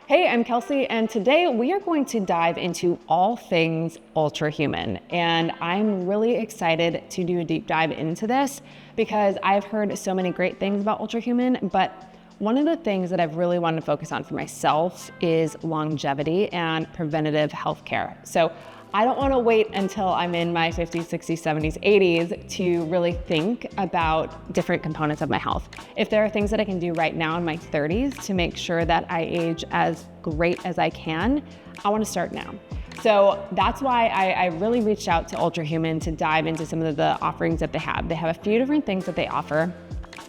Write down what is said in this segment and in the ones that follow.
Hey, I'm Kelsey, and today we are going to dive into all things Ultrahuman. And I'm really excited to do a deep dive into this because I've heard so many great things about Ultrahuman, but one of the things that I've really wanted to focus on for myself is longevity and preventative healthcare. So I don't want to wait until I'm in my 50s, 60s, 70s, 80s to really think about different components of my health. If there are things that I can do right now in my 30s to make sure that I age as great as I can, I want to start now. So that's why I really reached out to Ultrahuman to dive into some of the offerings that they have. They have a few different things that they offer,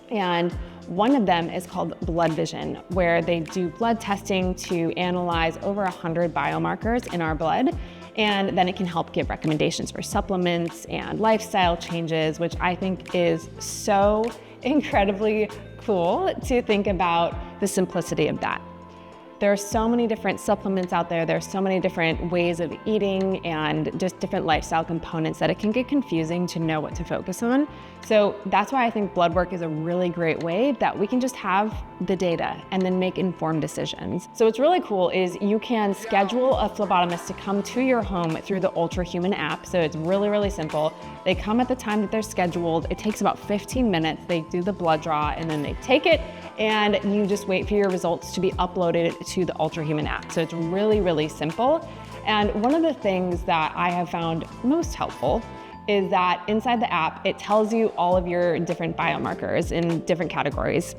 and one of them is called Blood Vision, where they do blood testing to analyze over 100 biomarkers in our blood. And then it can help give recommendations for supplements and lifestyle changes, which I think is so incredibly cool to think about the simplicity of that. There are so many different supplements out there. There's so many different ways of eating and just different lifestyle components that it can get confusing to know what to focus on. So that's why I think blood work is a really great way that we can just have the data and then make informed decisions. So what's really cool is you can schedule a phlebotomist to come to your home through the Ultrahuman app. So it's really, really simple. They come at the time that they're scheduled. It takes about 15 minutes. They do the blood draw and then they take it, and you just wait for your results to be uploaded to the Ultrahuman app. So it's really, really simple. And one of the things that I have found most helpful is that inside the app, it tells you all of your different biomarkers in different categories,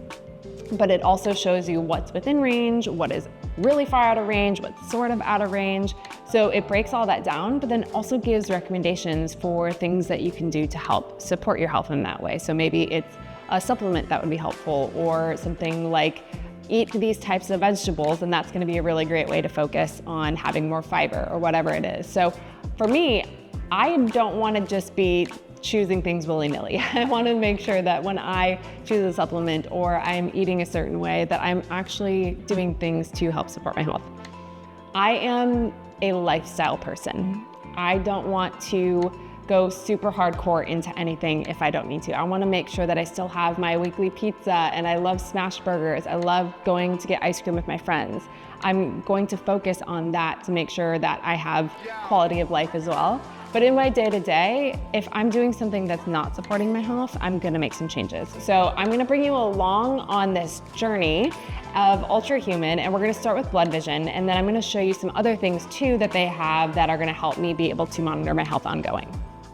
but it also shows you what's within range, what is really far out of range, what's sort of out of range. So it breaks all that down, but then also gives recommendations for things that you can do to help support your health in that way. So maybe it's a supplement that would be helpful, or something like eat these types of vegetables, and that's gonna be a really great way to focus on having more fiber or whatever it is. So for me, I don't wanna just be choosing things willy-nilly. I wanna make sure that when I choose a supplement or I'm eating a certain way, that I'm actually doing things to help support my health. I am a lifestyle person. I don't want to go super hardcore into anything if I don't need to. I wanna make sure that I still have my weekly pizza, and I love smash burgers. I love going to get ice cream with my friends. I'm going to focus on that to make sure that I have quality of life as well. But in my day-to-day, if I'm doing something that's not supporting my health, I'm gonna make some changes. So I'm gonna bring you along on this journey of Ultrahuman, and we're gonna start with Blood Vision, and then I'm gonna show you some other things too that they have that are gonna help me be able to monitor my health ongoing.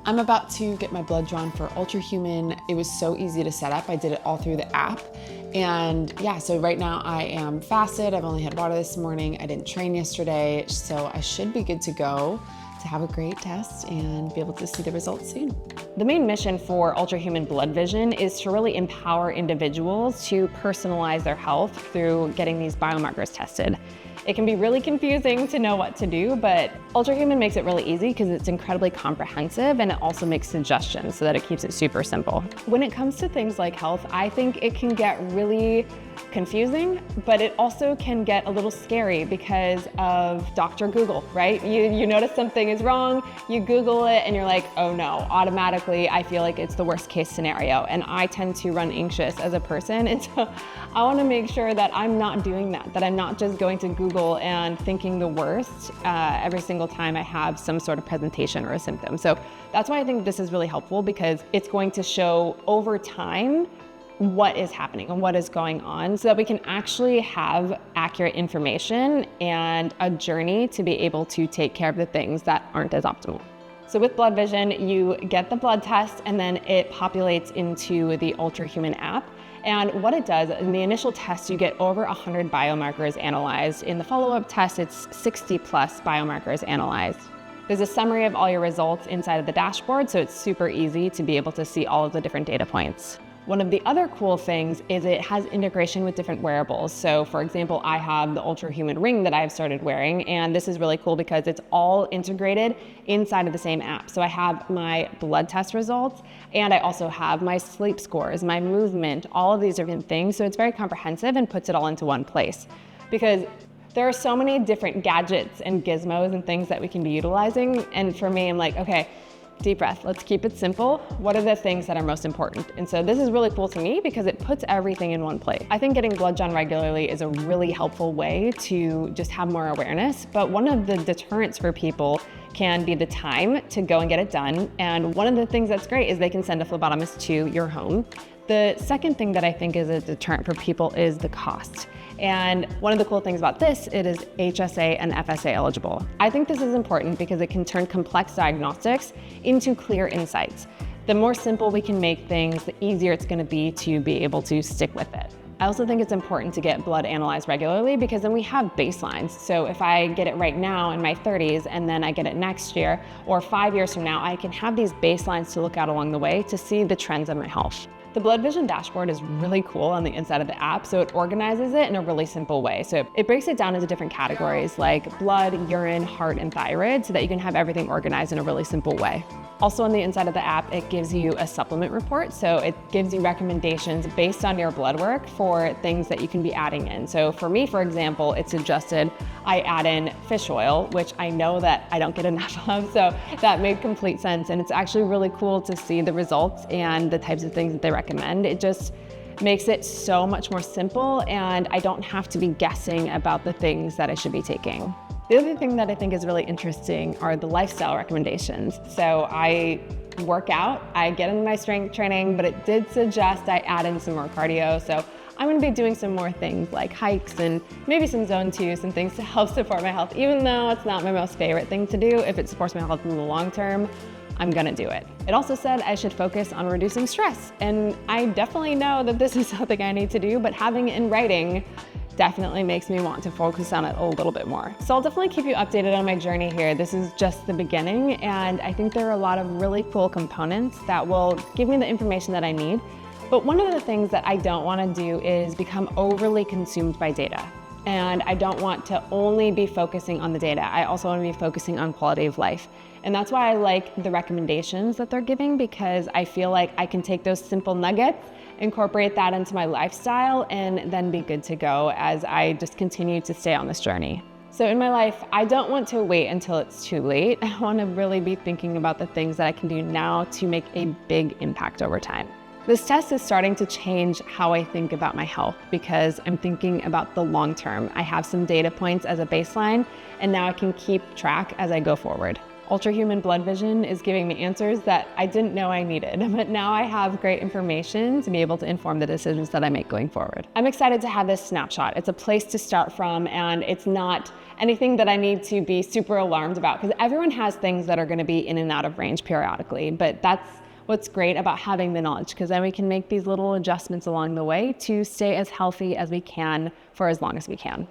I'm about to get my blood drawn for Ultrahuman. It was so easy to set up. I did it all through the app. And yeah, so right now I am fasted. I've only had water this morning. I didn't train yesterday, so I should be good to go to have a great test and be able to see the results soon. The main mission for Ultrahuman Blood Vision is to really empower individuals to personalize their health through getting these biomarkers tested. It can be really confusing to know what to do, but Ultrahuman makes it really easy because it's incredibly comprehensive, and it also makes suggestions so that it keeps it super simple. When it comes to things like health, I think it can get really confusing, but it also can get a little scary because of Dr. Google, right? You notice something is wrong, you Google it, and you're like, oh no, automatically I feel like it's the worst case scenario. And I tend to run anxious as a person, and so I wanna make sure that I'm not doing that I'm not just going to Google and thinking the worst every single time I have some sort of presentation or a symptom. So that's why I think this is really helpful, because it's going to show over time what is happening and what is going on, so that we can actually have accurate information and a journey to be able to take care of the things that aren't as optimal. So with Blood Vision, you get the blood test and then it populates into the Ultrahuman app. And what it does, in the initial test, you get over 100 biomarkers analyzed. In the follow-up test, it's 60 plus biomarkers analyzed. There's a summary of all your results inside of the dashboard, so it's super easy to be able to see all of the different data points. One of the other cool things is it has integration with different wearables. So for example, I have the Ultrahuman ring that I've started wearing, and this is really cool because it's all integrated inside of the same app. So I have my blood test results, and I also have my sleep scores, my movement, all of these different things. So it's very comprehensive and puts it all into one place, because there are so many different gadgets and gizmos and things that we can be utilizing. And for me, I'm like, okay, Deep breath. Let's keep it simple. What are the things that are most important? And so this is really cool to me because it puts everything in one place. I think getting blood drawn regularly is a really helpful way to just have more awareness. But one of the deterrents for people can be the time to go and get it done. And one of the things that's great is they can send a phlebotomist to your home. The second thing that I think is a deterrent for people is the cost. And one of the cool things about this, it is HSA and FSA eligible. I think this is important because it can turn complex diagnostics into clear insights. The more simple we can make things, the easier it's gonna be to be able to stick with it. I also think it's important to get blood analyzed regularly because then we have baselines. So if I get it right now in my 30s and then I get it next year or 5 years from now, I can have these baselines to look at along the way to see the trends of my health. The Blood Vision dashboard is really cool on the inside of the app, so it organizes it in a really simple way. So it breaks it down into different categories like blood, urine, heart, and thyroid so that you can have everything organized in a really simple way. Also on the inside of the app, it gives you a supplement report. So it gives you recommendations based on your blood work for things that you can be adding in. So for me, for example, it suggested I add in fish oil, which I know that I don't get enough of. So that made complete sense. And it's actually really cool to see the results and the types of things that they recommend. It just makes it so much more simple and I don't have to be guessing about the things that I should be taking. The other thing that I think is really interesting are the lifestyle recommendations. So I work out, I get into my strength training, but it did suggest I add in some more cardio. So I'm gonna be doing some more things like hikes and maybe some zone 2, some things to help support my health. Even though it's not my most favorite thing to do, if it supports my health in the long term, I'm gonna do it. It also said I should focus on reducing stress. And I definitely know that this is something I need to do, but having it in writing definitely makes me want to focus on it a little bit more. So I'll definitely keep you updated on my journey here. This is just the beginning, and I think there are a lot of really cool components that will give me the information that I need. But one of the things that I don't want to do is become overly consumed by data. And I don't want to only be focusing on the data. I also want to be focusing on quality of life. And that's why I like the recommendations that they're giving, because I feel like I can take those simple nuggets, incorporate that into my lifestyle, and then be good to go as I just continue to stay on this journey. So in my life, I don't want to wait until it's too late. I want to really be thinking about the things that I can do now to make a big impact over time. This test is starting to change how I think about my health because I'm thinking about the long term. I have some data points as a baseline, and now I can keep track as I go forward. Ultrahuman Blood Vision is giving me answers that I didn't know I needed, but now I have great information to be able to inform the decisions that I make going forward. I'm excited to have this snapshot. It's a place to start from, and it's not anything that I need to be super alarmed about because everyone has things that are going to be in and out of range periodically, but that's what's great about having the knowledge, because then we can make these little adjustments along the way to stay as healthy as we can for as long as we can.